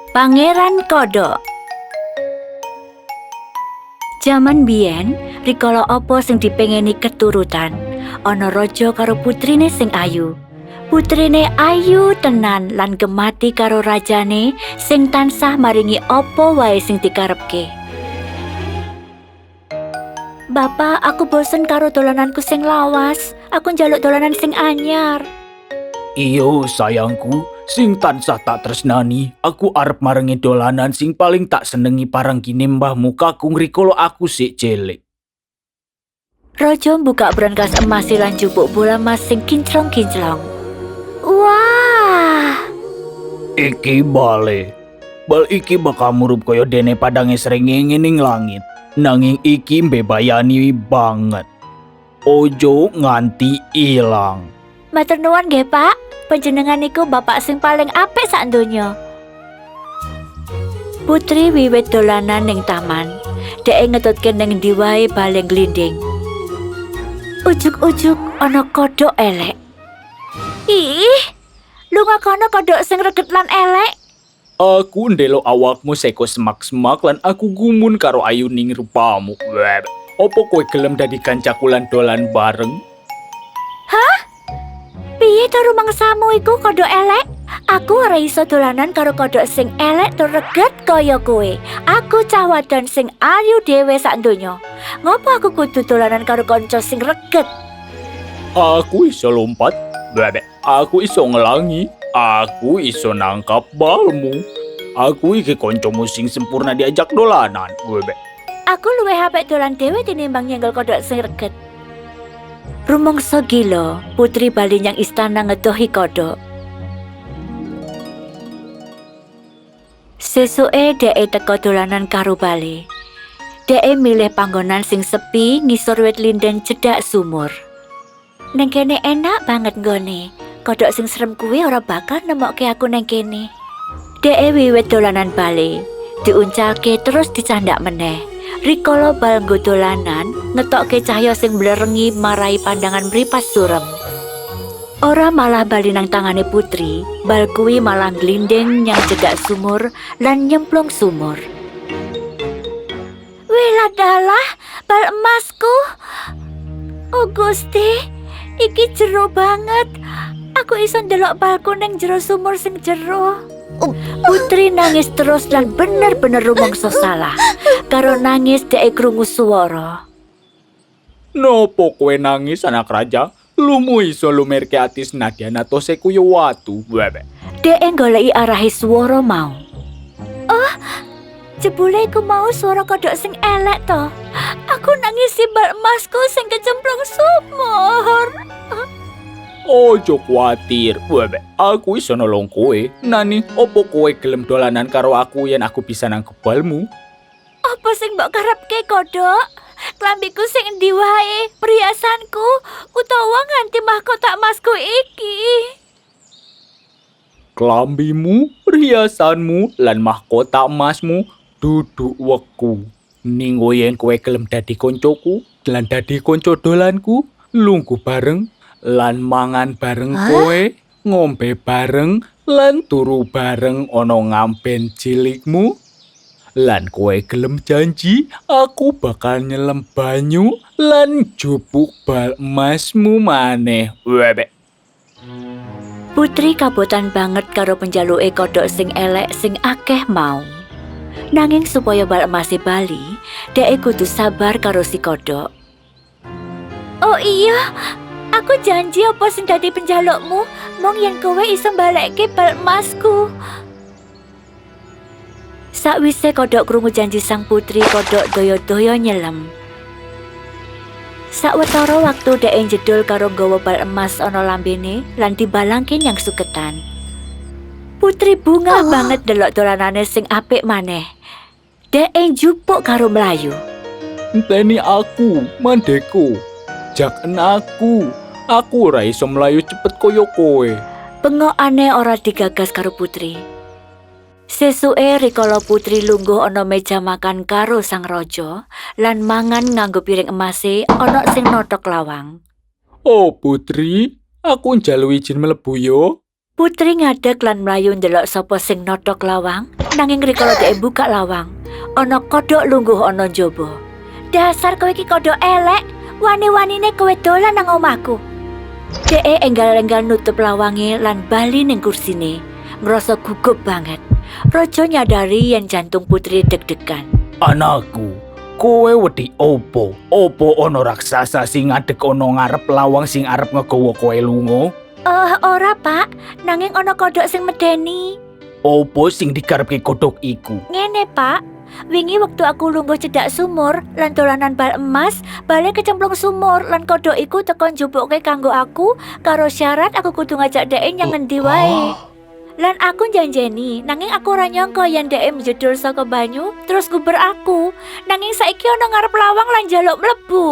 Pangeran Kodok. Jaman biyen, rikala apa sing dipengeni keturutan, ana raja karo putrine sing ayu. Putrine ayu tenan lan gemati karo rajane sing tansah maringi apa wae sing dikarepke. Bapak, aku bosen karo dolananku sing lawas. Aku njaluk dolanan sing anyar. Iyo sayangku, sing tansah tak tresnani, aku arep marengi dolanan sing paling tak senengi parang kini mbahmu kakung rikala aku sik cilik. Raja buka brankas emas lan jupuk bola emas sing kinclong-kinclong. Wah! Iki bal iki bakal murup kaya dene padange srengenge ning langit. Nanging iki mbebayani banget. Ojo nganti ilang. Matur nuwun nggih, Pak. Panjenengan iku bapak sing paling apik sak donya. Putri wiwit dolanan ning taman. Dhek ngetutke ning ndi wae bale glinding. Ujug-ujug ana kodhok elek. Ih, lunga kono kodhok sing reget lan elek. Aku ndelok awakmu seko semak-semak lan aku gumun karo ayuning rupamu. Web. Opo kowe gelem dadi kancaku lan dolan bareng? Piye to rumangsamu iku kodhok elek? Aku ora iso dolanan karo kodhok sing elek tur reget kaya kowe. Aku cah wadon sing ayu dhewe sak donya. Ngopo aku kudu dolanan karo kanca sing reget? Aku iso lompat. Web. Aku iso ngelangi. Aku iso nangkap balmu. Aku iki koncomu sing sempurna diajak dolanan. Web. Aku luwih apik dolan dhewe tinimbang nyenggol kodhok sing reget. Rumangsa gila, putri bali nyang istana ngedohi kodhok. Sesuke dhek teka dolanan karo bali. Dhek milih panggonan sing sepi ngisor wit linden cedhak sumur. Neng kene enak banget nggone. Kodhok sing serem kuwi ora bakal nemokke aku neng kene. Dhek wiwit dolanan bali, diuncalke terus dicandak meneh. Rikala bal nggo dolanan, ngetokke cahya sing blerengi marai pandangan mripas surem. Ora malah bali nang tangane putri, bal kuwi malah glinding nyang cedhak sumur lan nyemplung sumur. Weladalah, bal emasku. Oh Gusti, iki jero banget. Aku iso ndelok balku ning jero sumur sing jero. Putri nangis terus dan bener-bener rumangsa salah. Karo nangis dhek krungu swara. Nopo kowe nangis anak raja? Lumu iso lumerke ati senadyan atose kuyo watu. Web. Dhek goleki arahe swara mau. Oh, jebule iku mau swara kodhok sing elek to. Aku nangis bal emasku sing kecemplung sumur. Ojo kuatir. Web. Aku iso nolong kowe. Nani, opo kowe gelem dolanan karo aku yen aku bisa nangkep balmu? Apa sing mbok karepke kodhok? Klambiku sing endi wae, perhiasanku, utawa nganti mahkota emasku iki. Klambimu, perhiasanmu, lan mahkota emasmu dudu weku. Ning yen kowe gelem dadi koncoku, lan dadi konco dolanku, lungguh bareng, lan mangan bareng kowe, ngombe bareng, lan turu bareng ana ngamben cilikmu. Lan kowe gelem janji, aku bakal nyelem banyu lan jupuk bal emasmu maneh. Webek. Putri kabotan banget karo penjaluke kodhok sing elek sing akeh mau. Nanging supaya bal emase bali, dhek kudu sabar karo si kodhok. Oh iya, aku janji apa sing dadi penjalukmu, mung yen kowe iso mbalekke bal emasku. Sakwise kodhok krungu janji sang putri, kodhok doyo-doyo nyelem. Sawetara waktu dhek njedul karo nggawa bal emas ana lambene lan dibalangke nyang suketan. Putri bunga banget delok dolanane sing apik maneh. Dhek njupuk karo mlayu. Enteni aku, mandeku. Jaken aku. Aku ora iso mlayu cepet kaya kowe. Bengokane ora digagas karo putri. Sesuke rikala putri lungguh ana meja makan karo sang raja lan mangan nganggo piring emase ana sing notok lawang. Oh putri, aku njaluki izin mlebu yo. Putri ngadeg lan mlayu ndelok sapa sing nothok lawang, nanging rikala dhek buka lawang, ana kodhok lungguh ana njaba. Dasar kowe iki kodhok elek, wani-wanine kowe dolan nang omahku. Dhek enggal-enggal nutup lawange lan bali ning kursine, ngrasa gugup banget. Raja nyadari yen jantung Putri deg-degan. Anakku, kowe wedi opo? Opo ana raksasa sing ngadeg ana ngarep lawang sing arep ngegawa kowe lunga? Ora pak, nanging ana kodhok sing medeni. Opo sing dikarepke kodhok iku? Ngene pak, wingi waktu aku lungguh cedhak sumur lan dolanan bal emas, bale kecemplung sumur lan kodhok iku teko njupuke kanggo aku karo syarat aku kudu ngajak dhek nyang ngendi wae. Lan aku janjeni, nanging aku ora nyangka yen dhek mjedul saka banyu terus guber aku. Nanging saiki ana ngarep lawang lan njaluk mlebu.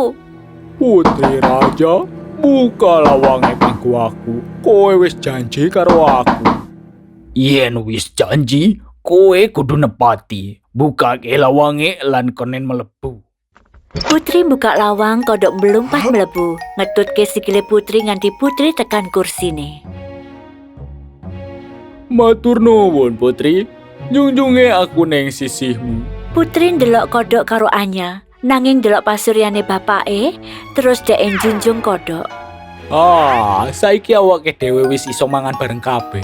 Putri Raja, buka lawange kanggo aku. Kowe wis janji karo aku. Yen wis janji, kowe kudu nepati. Bukake lawange lan konen mlebu. Putri buka lawang, kodhok melumpat mlebu, ngetutke sikile Putri nganti Putri tekan kursine. Matur nuwun Putri, junjunge aku neng sisihmu. Putri ndelok kodhok karo Anya, nanging ndelok pasuryane bapake, terus dhek njunjung kodhok. Saiki awake dhewe wis iso mangan bareng kabeh.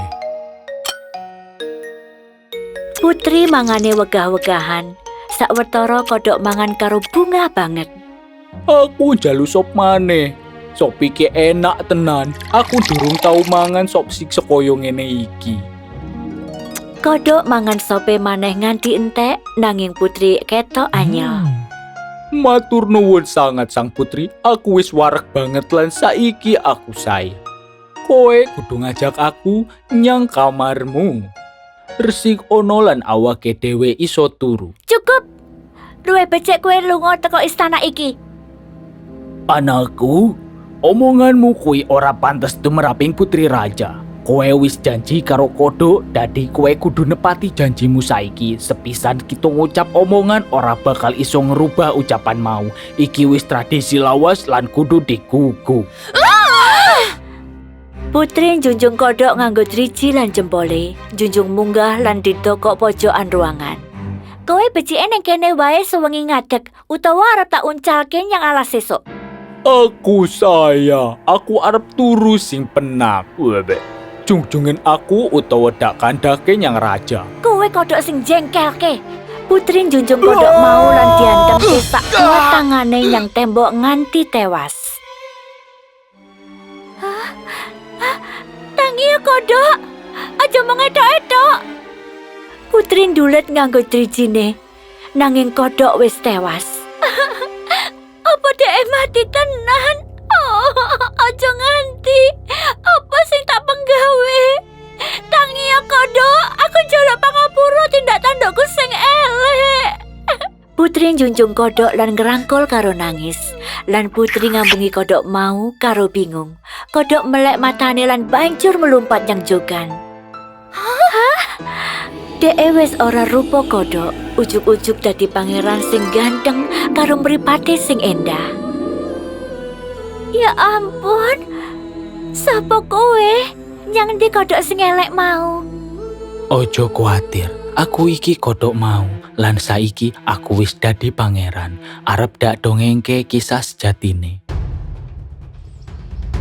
Putri mangane wegah-wegahan, sawetara kodhok mangan karo bunga banget. Aku njalu sop maneh. Sop iki enak tenan. Aku durung tau mangan sop sing kaya ngene iki. Kodhok mangan sope maneh nganti entek, nanging Putri ketok anyel. Matur nuwun sangat Sang Putri. Aku wis wareg banget lan saiki aku sae. Kowe kudu ngajak aku nyang kamarmu. Resik ono lan awake dhewe iso turu. Cukup. Luwih becik kowe lunga teko istana iki. Anakku, omonganmu kuwi ora pantes tumraping Putri Raja. Kowe wis janji karo kodhok, dadi kowe kudu nepati janjimu saiki. Sepisan kita ngucap omongan ora bakal iso ngerubah ucapan mau. Iki wis tradisi lawas lan kudu digugu. Putri njunjung kodhok nganggo driji lan jempole, njunjung munggah lan didokok pojokan ruangan. Kowe becike ning kene wae sewengi ngadeg, utawa arep tak uncalke nyang alas sesuk. Aku aku arep turu sing penak. Jungjungen aku utawa dak kandhake nyang raja. Kowe kodhok sing jengkelke. Putri njunjung kodhok mau lan diantemke sak kuat tangane nyang tembok nganti tewas. Tangi ya kodhok, aja mengedok-edok. Putri ndulet nganggo drijine, nanging kodhok wis tewas. Apa dhek mati tenan? Aja nganti. Apa sing tak penggawe? Tangi ya kodhok, aku njaluk pangapura tindak tandukku sing elek. Putri njunjung kodhok lan ngerangkul karo nangis. Lan Putri ngambungi kodhok mau karo bingung. Kodhok melek matane lan banjur melumpat nyang jogan. Dhek wis ora rupa kodhok, ujug-ujug dadi pangeran sing ganteng karo mripate sing endah. Ya ampun, sapa kowe? Nyang ndi kodhok sing elek mau? Ojo kuatir, aku iki kodhok mau. Lan saiki aku wis dadi pangeran. Arep dak dongengke kisah sejatine.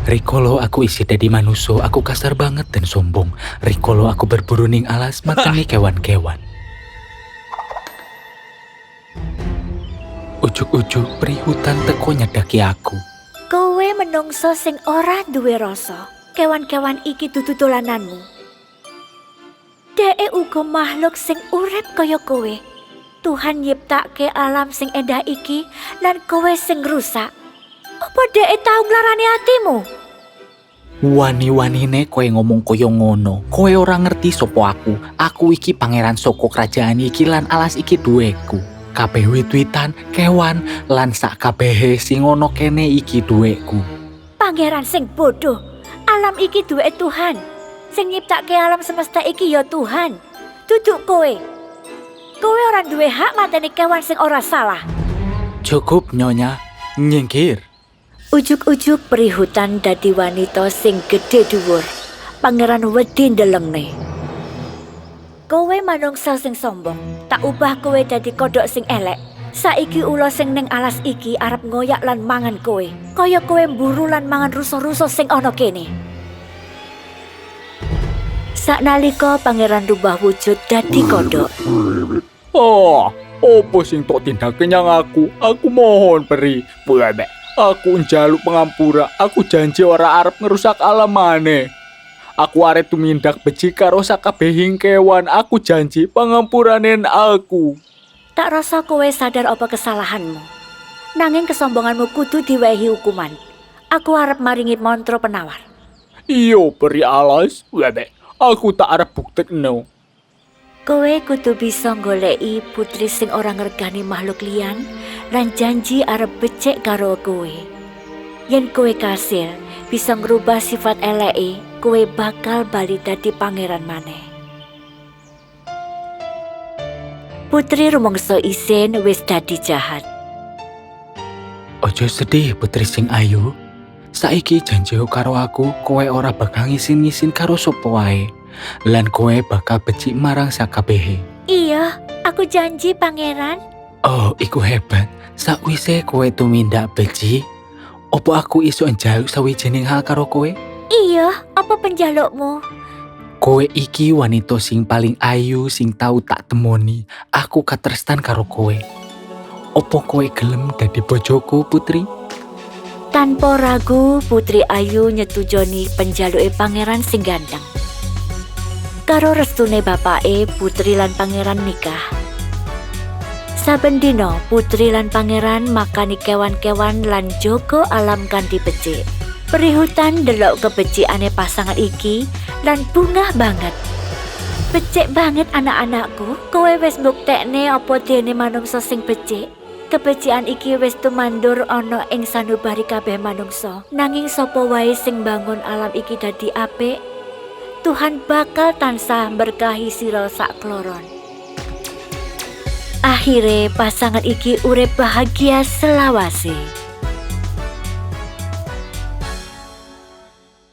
Rikolo aku isi dadi manusia, aku kasar banget dan sombong. Rikolo aku berburu ning alas mateni kewan-kewan. Ujuk-ujuk pri hutan teko nyedaki aku. Kowe menungso sing ora duwe rasa. Kewan-kewan iki dudu dolananmu. Dhek uga makhluk sing urip kaya kowe. Tuhan nyiptake alam sing endah iki lan kowe sing rusak. Apa dhek tau nglarani atimu? Wani-wanine kowe ngomong kaya ngono. Kowe ora ngerti sopo aku. Aku iki pangeran saka kerajaan iki lan alas iki duweku. Kabeh wit-witan, kewan, lan sak kabehe sing ono kene iki duweku. Pangeran sing bodoh. Alam iki duweke Tuhan. Sing nyiptake alam semesta iki ya Tuhan. Duduk kowe. Kowe ora duwe hak mateni kewan sing ora salah. Cukup nyonya, nyingkir. Ujuk-ujuk peri hutan dadi wanita sing gedhe dhuwur. pangeran wedi ndelengne. Kowe manungsa sing sombong, tak ubah kowe dadi kodhok sing elek. Saiki ula sing ning alas iki arep ngoyak lan mangan kowe. Kaya kowe mburu lan mangan rusa-rusa sing ana kene. Saknalika pangeran rubah wujud dadi kodhok. Oh, opo sing tok tindak kenyang aku? Aku mohon peri. Bebek. Aku njaluk pengampura. Aku janji ora arep ngerusak alam maneh. Aku arep tumindak beci karo sakabehing kewan. Aku janji pengampuranen aku. Tak rasa kowe sadar apa kesalahanmu. Nanging kesombonganmu kudu diwehi hukuman. Aku arep maringi mantra penawar. Iyo peri alas. Bebek. Aku tak arep buktekno. Kowe kudu bisa goleki putri sing ora ngergani makhluk liyan lan janji arep becik karo kowe. Yen kowe kasil bisa ngrubah sifat eleke, kowe bakal bali dadi pangeran maneh. Putri rumangsa isin wis dadi jahat. Ojo sedih putri sing ayu. Saiki janjiku karo aku, kowe ora bakal ngisin-ngisin karo sapa wae. Lan kowe bakal becik marang sakabehe. Iya, aku janji pangeran. Oh, iku hebat. Sakwise kowe tumindak becik, opo aku iso njaluk sawijining hal karo kowe? Iya, apa penjalukmu? Kowe iki wanita sing paling ayu sing tau tak temoni. Aku katrestan karo kowe. Opo kowe gelem dadi bojoku, Putri? Tanpa ragu, Putri Ayu nyetujoni penjaluke pangeran sing ganteng. Karo restune bapake, Putri lan pangeran nikah. Saben dina Putri lan pangeran makani kewan-kewan lan jogo alam kanthi becik. Perihutan delok kebecikane pasangan iki lan bungah banget. Becik banget anak-anakku, kowe wis mbuktekne apa dene manungsa sing becik. Kebecikan iki wis tumandur ana ing sanubari kabeh manungsa. Nanging sapa wae sing bangun alam iki dadi apik, Tuhan bakal tansah berkahi sira sakloron. Akhire pasangan iki urip bahagia selawase.